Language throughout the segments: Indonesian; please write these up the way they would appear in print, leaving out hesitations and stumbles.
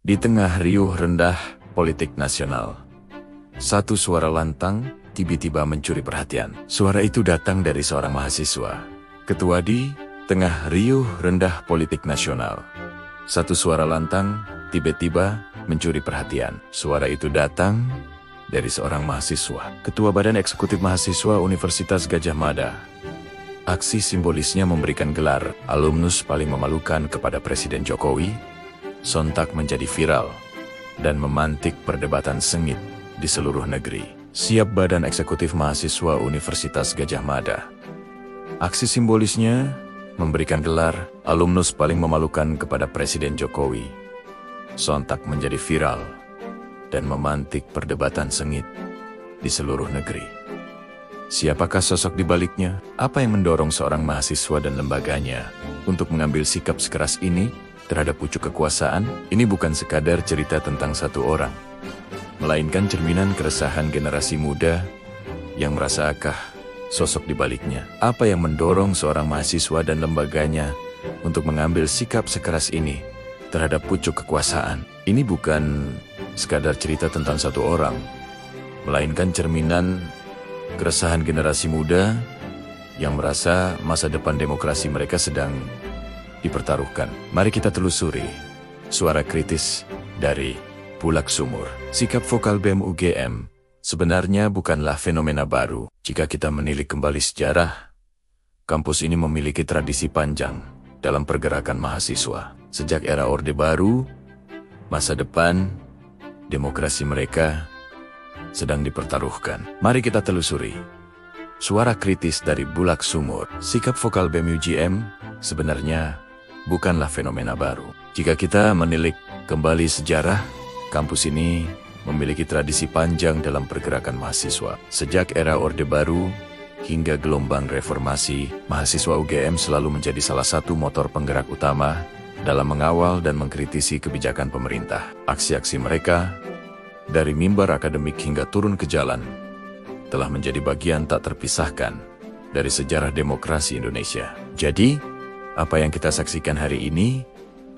Di tengah riuh rendah politik nasional, satu suara lantang tiba-tiba mencuri perhatian. Suara itu datang dari seorang mahasiswa. Ketua di tengah riuh rendah politik nasional. Satu suara lantang tiba-tiba mencuri perhatian. Suara itu datang dari seorang mahasiswa. Ketua Badan Eksekutif Mahasiswa Universitas Gadjah Mada. Aksi simbolisnya memberikan gelar alumnus paling memalukan kepada Presiden Jokowi, sontak menjadi viral dan memantik perdebatan sengit di seluruh negeri. Siap Badan Eksekutif Mahasiswa Universitas Gadjah Mada. Aksi simbolisnya memberikan gelar alumnus paling memalukan kepada Presiden Jokowi, sontak menjadi viral dan memantik perdebatan sengit di seluruh negeri. Siapakah sosok di baliknya? Apa yang mendorong seorang mahasiswa dan lembaganya untuk mengambil sikap sekeras ini terhadap pucuk kekuasaan? Ini bukan sekadar cerita tentang satu orang, melainkan cerminan keresahan generasi muda yang merasakah sosok di baliknya. Apa yang mendorong seorang mahasiswa dan lembaganya untuk mengambil sikap sekeras ini terhadap pucuk kekuasaan? Ini bukan sekadar cerita tentang satu orang, melainkan cerminan keresahan generasi muda yang merasa masa depan demokrasi mereka sedang dipertaruhkan. Mari kita telusuri suara kritis dari Bulak Sumur. Sikap vokal BEM UGM sebenarnya bukanlah fenomena baru. Jika kita menilik kembali sejarah, kampus ini memiliki tradisi panjang dalam pergerakan mahasiswa. Sejak era Orde Baru, masa depan demokrasi mereka sedang dipertaruhkan. Mari kita telusuri suara kritis dari Bulak Sumur. Sikap vokal BEM UGM sebenarnya bukanlah fenomena baru. Jika kita menilik kembali sejarah, kampus ini memiliki tradisi panjang dalam pergerakan mahasiswa. Sejak era Orde Baru hingga gelombang reformasi, mahasiswa UGM selalu menjadi salah satu motor penggerak utama dalam mengawal dan mengkritisi kebijakan pemerintah. Aksi-aksi mereka, dari mimbar akademik hingga turun ke jalan, telah menjadi bagian tak terpisahkan dari sejarah demokrasi Indonesia. Jadi, apa yang kita saksikan hari ini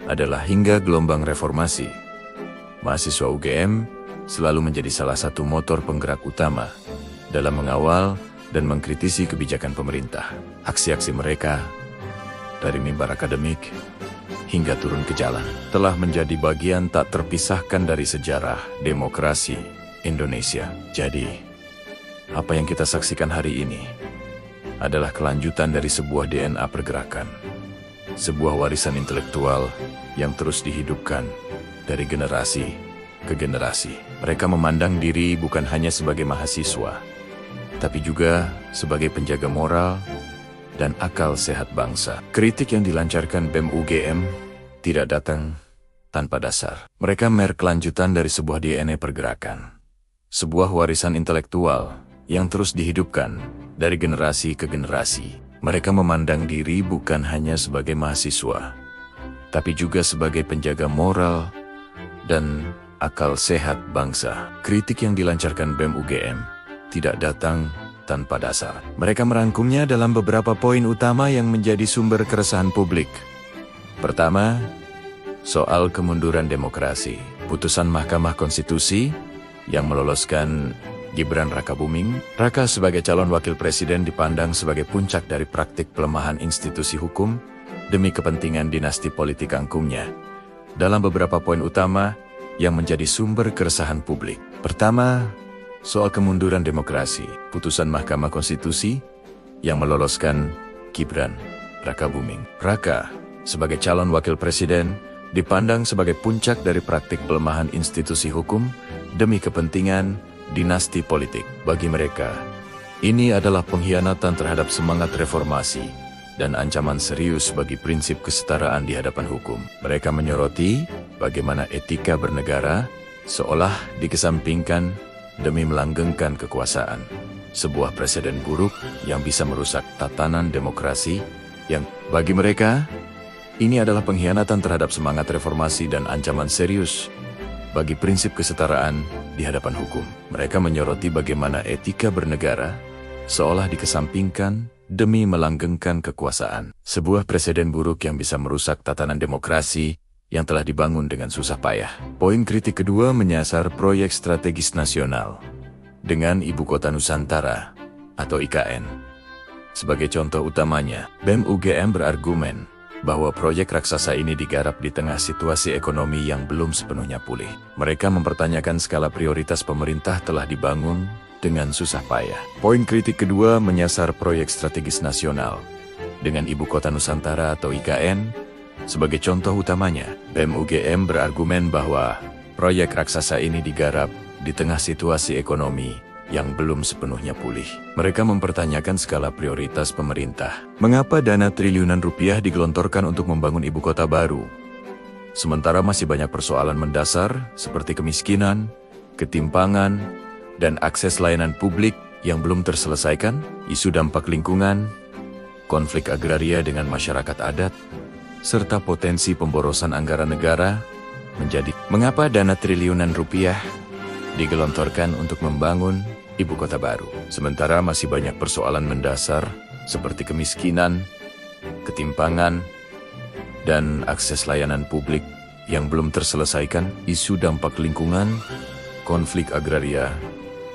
adalah hingga gelombang reformasi, mahasiswa UGM selalu menjadi salah satu motor penggerak utama dalam mengawal dan mengkritisi kebijakan pemerintah. Aksi-aksi mereka, dari mimbar akademik hingga turun ke jalan, telah menjadi bagian tak terpisahkan dari sejarah demokrasi Indonesia. Jadi, apa yang kita saksikan hari ini adalah kelanjutan dari sebuah DNA pergerakan, sebuah warisan intelektual yang terus dihidupkan dari generasi ke generasi. Mereka memandang diri bukan hanya sebagai mahasiswa, tapi juga sebagai penjaga moral dan akal sehat bangsa. Kritik yang dilancarkan BEM UGM tidak datang tanpa dasar. Mereka kelanjutan dari sebuah DNA pergerakan, sebuah warisan intelektual yang terus dihidupkan dari generasi ke generasi. Mereka memandang diri bukan hanya sebagai mahasiswa, tapi juga sebagai penjaga moral dan akal sehat bangsa. Kritik yang dilancarkan BEM UGM tidak datang tanpa dasar. Mereka merangkumnya dalam beberapa poin utama yang menjadi sumber keresahan publik. Pertama, soal kemunduran demokrasi. Putusan Mahkamah Konstitusi yang meloloskan Gibran Rakabuming Raka sebagai calon wakil presiden dipandang sebagai puncak dari praktik pelemahan institusi hukum demi kepentingan dinasti politik angkumnya. Dalam beberapa poin utama yang menjadi sumber keresahan publik. Pertama, soal kemunduran demokrasi. Putusan Mahkamah Konstitusi yang meloloskan Gibran Rakabuming Raka sebagai calon wakil presiden dipandang sebagai puncak dari praktik pelemahan institusi hukum demi kepentingan dinasti politik. Bagi mereka, ini adalah pengkhianatan terhadap semangat reformasi dan ancaman serius bagi prinsip kesetaraan di hadapan hukum. Mereka menyoroti bagaimana etika bernegara seolah dikesampingkan demi melanggengkan kekuasaan. Sebuah presiden buruk yang bisa merusak tatanan demokrasi yang bagi mereka ini adalah pengkhianatan terhadap semangat reformasi dan ancaman serius bagi prinsip kesetaraan di hadapan hukum. Mereka menyoroti bagaimana etika bernegara seolah dikesampingkan demi melanggengkan kekuasaan. Sebuah presiden buruk yang bisa merusak tatanan demokrasi yang telah dibangun dengan susah payah. Poin kritik kedua menyasar proyek strategis nasional dengan Ibu Kota Nusantara atau IKN. Sebagai contoh utamanya, BEM UGM berargumen bahwa proyek raksasa ini digarap di tengah situasi ekonomi yang belum sepenuhnya pulih. Mereka mempertanyakan skala prioritas pemerintah telah dibangun dengan susah payah. Poin kritik kedua menyasar proyek strategis nasional dengan Ibu Kota Nusantara atau IKN. Sebagai contoh utamanya, BEM UGM berargumen bahwa proyek raksasa ini digarap di tengah situasi ekonomi yang belum sepenuhnya pulih. Mereka mempertanyakan skala prioritas pemerintah. Mengapa dana triliunan rupiah digelontorkan untuk membangun ibu kota baru? Sementara masih banyak persoalan mendasar seperti kemiskinan, ketimpangan, dan akses layanan publik yang belum terselesaikan, isu dampak lingkungan, konflik agraria dengan masyarakat adat, serta potensi pemborosan anggaran negara menjadi mengapa dana triliunan rupiah digelontorkan untuk membangun ibu kota baru. Sementara masih banyak persoalan mendasar seperti kemiskinan, ketimpangan, dan akses layanan publik yang belum terselesaikan, isu dampak lingkungan, konflik agraria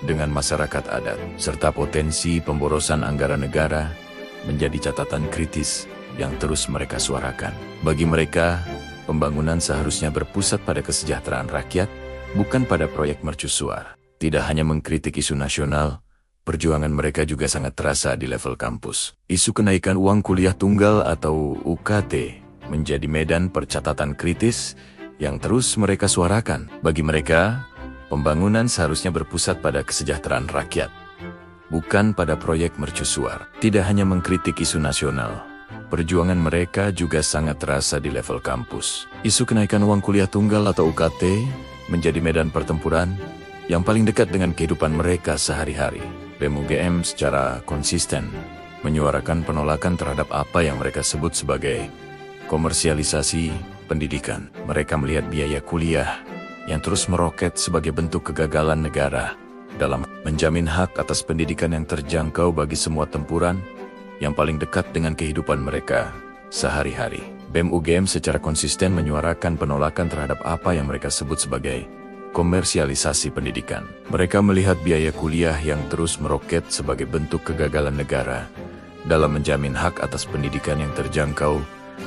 dengan masyarakat adat, serta potensi pemborosan anggaran negara menjadi catatan kritis yang terus mereka suarakan. Bagi mereka, pembangunan seharusnya berpusat pada kesejahteraan rakyat, bukan pada proyek mercusuar. Tidak hanya mengkritik isu nasional, perjuangan mereka juga sangat terasa di level kampus. Isu kenaikan uang kuliah tunggal atau UKT menjadi medan percatatan kritis yang terus mereka suarakan. Bagi mereka, pembangunan seharusnya berpusat pada kesejahteraan rakyat, bukan pada proyek mercusuar. Tidak hanya mengkritik isu nasional, perjuangan mereka juga sangat terasa di level kampus. Isu kenaikan uang kuliah tunggal atau UKT menjadi medan pertempuran yang paling dekat dengan kehidupan mereka sehari-hari. BEM UGM secara konsisten menyuarakan penolakan terhadap apa yang mereka sebut sebagai komersialisasi pendidikan. Mereka melihat biaya kuliah yang terus meroket sebagai bentuk kegagalan negara dalam menjamin hak atas pendidikan yang terjangkau bagi semua tempuran yang paling dekat dengan kehidupan mereka sehari-hari. BEM UGM secara konsisten menyuarakan penolakan terhadap apa yang mereka sebut sebagai komersialisasi pendidikan. Mereka melihat biaya kuliah yang terus meroket sebagai bentuk kegagalan negara dalam menjamin hak atas pendidikan yang terjangkau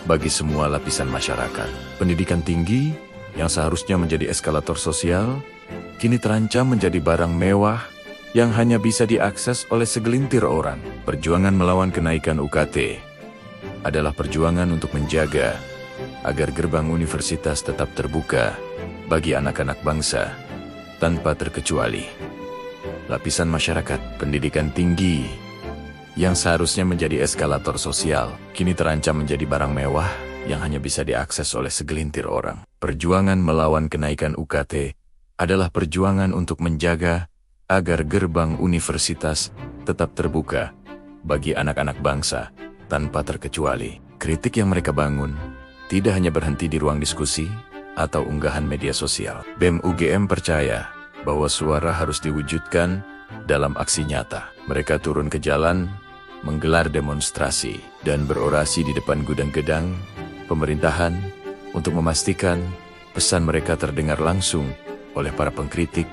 bagi semua lapisan masyarakat. Pendidikan tinggi yang seharusnya menjadi eskalator sosial, kini terancam menjadi barang mewah yang hanya bisa diakses oleh segelintir orang. Perjuangan melawan kenaikan UKT adalah perjuangan untuk menjaga agar gerbang universitas tetap terbuka bagi anak-anak bangsa tanpa terkecuali. Lapisan masyarakat, pendidikan tinggi yang seharusnya menjadi eskalator sosial, kini terancam menjadi barang mewah yang hanya bisa diakses oleh segelintir orang. Perjuangan melawan kenaikan UKT adalah perjuangan untuk menjaga agar gerbang universitas tetap terbuka bagi anak-anak bangsa tanpa terkecuali. Kritik yang mereka bangun tidak hanya berhenti di ruang diskusi atau unggahan media sosial. BEM UGM percaya bahwa suara harus diwujudkan dalam aksi nyata. Mereka turun ke jalan, menggelar demonstrasi, dan berorasi di depan gudang-gedang pemerintahan untuk memastikan pesan mereka terdengar langsung oleh para pengkritik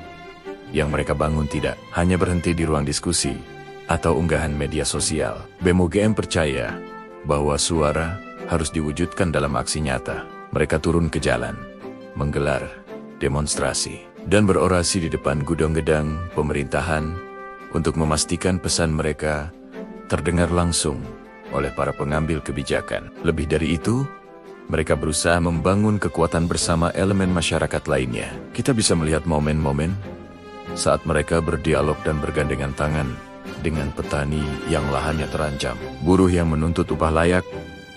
yang mereka bangun tidak hanya berhenti di ruang diskusi atau unggahan media sosial. BEM UGM percaya bahwa suara harus diwujudkan dalam aksi nyata. Mereka turun ke jalan, menggelar demonstrasi, dan berorasi di depan gudang-gedang pemerintahan untuk memastikan pesan mereka terdengar langsung oleh para pengambil kebijakan. Lebih dari itu, mereka berusaha membangun kekuatan bersama elemen masyarakat lainnya. Kita bisa melihat momen-momen saat mereka berdialog dan bergandengan tangan dengan petani yang lahannya terancam, buruh yang menuntut upah layak,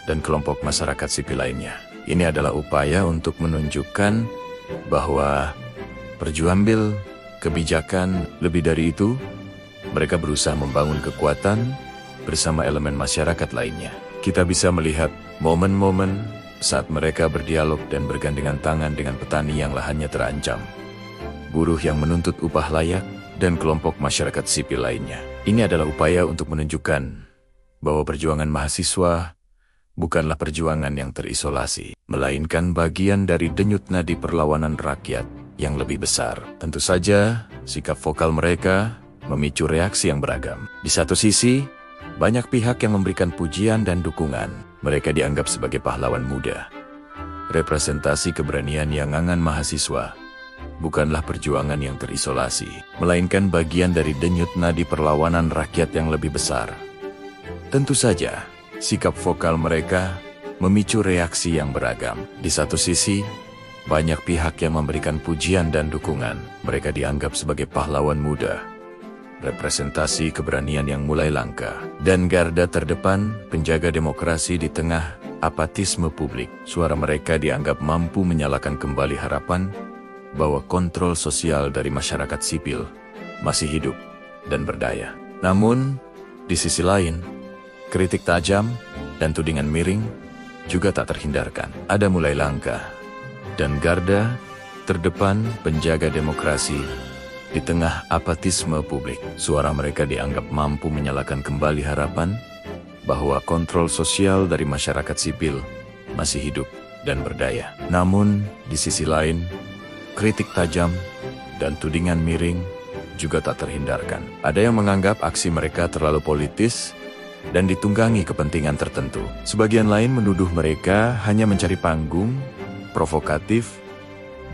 dan kelompok masyarakat sipil lainnya. Ini adalah upaya untuk menunjukkan bahwa perjuangan kebijakan, lebih dari itu, mereka berusaha membangun kekuatan bersama elemen masyarakat lainnya. Kita bisa melihat momen-momen saat mereka berdialog dan bergandengan tangan dengan petani yang lahannya terancam, buruh yang menuntut upah layak, dan kelompok masyarakat sipil lainnya. Ini adalah upaya untuk menunjukkan bahwa perjuangan mahasiswa bukanlah perjuangan yang terisolasi, melainkan bagian dari denyut nadi perlawanan rakyat yang lebih besar. Tentu saja, sikap vokal mereka memicu reaksi yang beragam. Di satu sisi, banyak pihak yang memberikan pujian dan dukungan. Mereka dianggap sebagai pahlawan muda, representasi keberanian yang angan mahasiswa. Bukanlah perjuangan yang terisolasi, melainkan bagian dari denyut nadi perlawanan rakyat yang lebih besar. Tentu saja, sikap vokal mereka memicu reaksi yang beragam. Di satu sisi, banyak pihak yang memberikan pujian dan dukungan. Mereka dianggap sebagai pahlawan muda, representasi keberanian yang mulai langka, dan garda terdepan penjaga demokrasi di tengah apatisme publik. Suara mereka dianggap mampu menyalakan kembali harapan bahwa kontrol sosial dari masyarakat sipil masih hidup dan berdaya. Namun, di sisi lain, kritik tajam dan tudingan miring juga tak terhindarkan. Ada mulai langka, dan garda terdepan penjaga demokrasi di tengah apatisme publik. Suara mereka dianggap mampu menyalakan kembali harapan bahwa kontrol sosial dari masyarakat sipil masih hidup dan berdaya. Namun, di sisi lain, kritik tajam dan tudingan miring juga tak terhindarkan. Ada yang menganggap aksi mereka terlalu politis dan ditunggangi kepentingan tertentu. Sebagian lain menuduh mereka hanya mencari panggung, provokatif,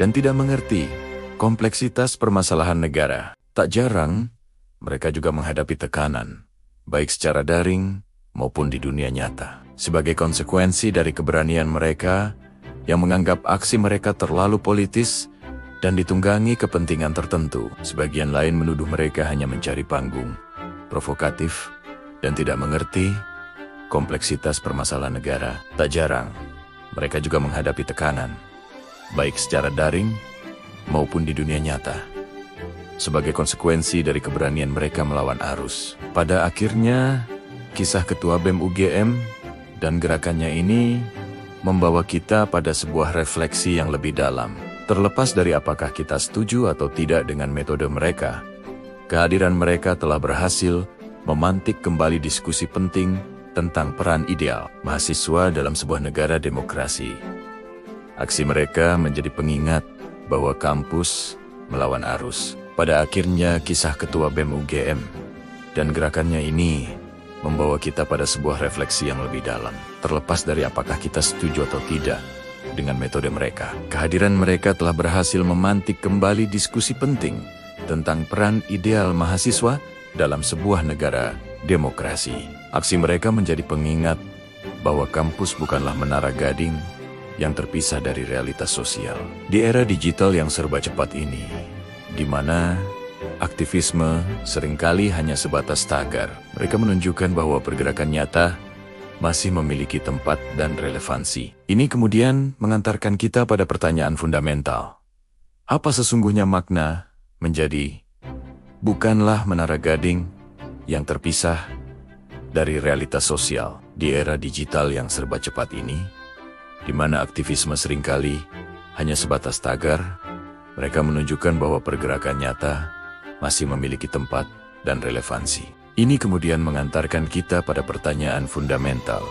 dan tidak mengerti kompleksitas permasalahan negara. Tak jarang, mereka juga menghadapi tekanan, baik secara daring maupun di dunia nyata. Sebagai konsekuensi dari keberanian mereka yang menganggap aksi mereka terlalu politis dan ditunggangi kepentingan tertentu, sebagian lain menuduh mereka hanya mencari panggung, provokatif, dan tidak mengerti kompleksitas permasalahan negara. Tak jarang, mereka juga menghadapi tekanan, baik secara daring maupun di dunia nyata, sebagai konsekuensi dari keberanian mereka melawan arus. Pada akhirnya, kisah Ketua BEM UGM dan gerakannya ini membawa kita pada sebuah refleksi yang lebih dalam. Terlepas dari apakah kita setuju atau tidak dengan metode mereka, kehadiran mereka telah berhasil memantik kembali diskusi penting tentang peran ideal mahasiswa dalam sebuah negara demokrasi. Aksi mereka menjadi pengingat bahwa kampus melawan arus. Pada akhirnya, kisah Ketua BEM UGM dan gerakannya ini membawa kita pada sebuah refleksi yang lebih dalam. Terlepas dari apakah kita setuju atau tidak dengan metode mereka, kehadiran mereka telah berhasil memantik kembali diskusi penting tentang peran ideal mahasiswa dalam sebuah negara demokrasi. Aksi mereka menjadi pengingat bahwa kampus bukanlah menara gading yang terpisah dari realitas sosial. Di era digital yang serba cepat ini, di mana aktivisme seringkali hanya sebatas tagar, mereka menunjukkan bahwa pergerakan nyata masih memiliki tempat dan relevansi. Ini kemudian mengantarkan kita pada pertanyaan fundamental. Apa sesungguhnya makna menjadi bukanlah menara gading yang terpisah dari realitas sosial? Di era digital yang serba cepat ini, di mana aktivisme seringkali hanya sebatas tagar, mereka menunjukkan bahwa pergerakan nyata masih memiliki tempat dan relevansi. Ini kemudian mengantarkan kita pada pertanyaan fundamental.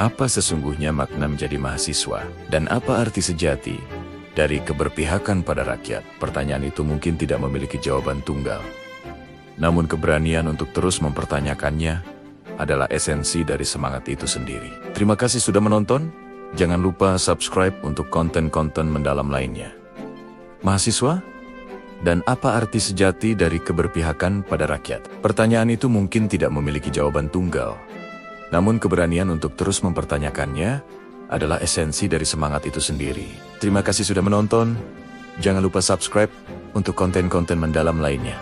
Apa sesungguhnya makna menjadi mahasiswa? Dan apa arti sejati dari keberpihakan pada rakyat? Pertanyaan itu mungkin tidak memiliki jawaban tunggal. Namun keberanian untuk terus mempertanyakannya adalah esensi dari semangat itu sendiri. Terima kasih sudah menonton. Jangan lupa subscribe untuk konten-konten mendalam lainnya. Mahasiswa? Dan apa arti sejati dari keberpihakan pada rakyat? Pertanyaan itu mungkin tidak memiliki jawaban tunggal. Namun keberanian untuk terus mempertanyakannya adalah esensi dari semangat itu sendiri. Terima kasih sudah menonton. Jangan lupa subscribe untuk konten-konten mendalam lainnya.